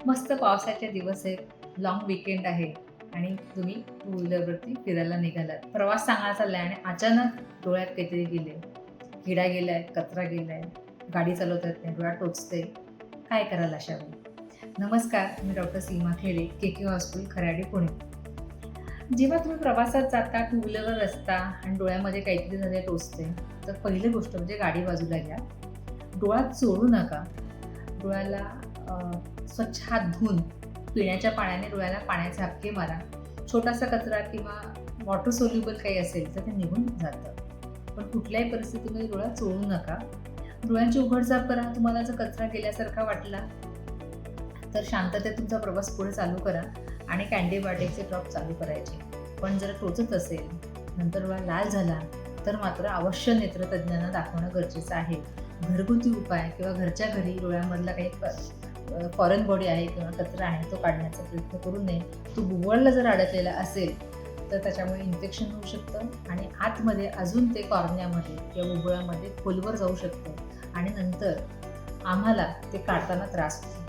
मस्त पावसाचे दिवस आहेत, लाँग वीकेंड आहे आणि तुम्ही टू व्हीलरवरती फिरायला निघालात. प्रवास चांगला चाललाय आणि अचानक डोळ्यात काहीतरी गेलंय. किडा गेलाय, कचरा गेलाय, गाडी चालवता येत नाही, डोळ्यात टोचतंय. काय कराल अशा वेळी? नमस्कार, मी डॉक्टर सीमा खेडे, के हॉस्पिटल, खराडी, पुणे. जेव्हा तुम्ही प्रवासात जाता, टू व्हीलरवर असता आणि डोळ्यामध्ये काहीतरी झालंय, टोचतंय, तर पहिली गोष्ट म्हणजे गाडी बाजूला घ्या. डोळा चोळू नका. डोळ्याला स्वच्छ हात धुवून पिण्याच्या पाण्याने डोळ्याला पाण्याचे हापके मारा. छोटासा कचरा किंवा वॉटर सोल्युबल काही असेल तर ते निघून जातं. पण कुठल्याही परिस्थितीमध्ये डोळा चोळू नका. डोळ्यांची उघडझाप करा. तुम्हाला जर कचरा गेल्यासारखा वाटला तर शांततेत तुमचा प्रवास पुढे चालू करा आणि अँटीबायोटिकचे ड्रॉप चालू करायचे. पण जर टोचत असेल, नंतर डोळा लाल झाला, तर मात्र अवश्य नेत्रतज्ञांना दाखवणं गरजेचं आहे. घरगुती उपाय किंवा घरच्या घरी डोळ्यामधला काही फॉरेन बॉडी आहे किंवा कचरा आहे तो काढण्याचा प्रयत्न करू नये. तो बुबुळला जर अडकलेला असेल तर त्याच्यामुळे इन्फेक्शन होऊ शकतं आणि आतमध्ये अजून ते कॉर्नियामध्ये किंवा बुबुळामध्ये खोलवर जाऊ शकतं आणि नंतर आम्हाला ते काढताना त्रास होतो.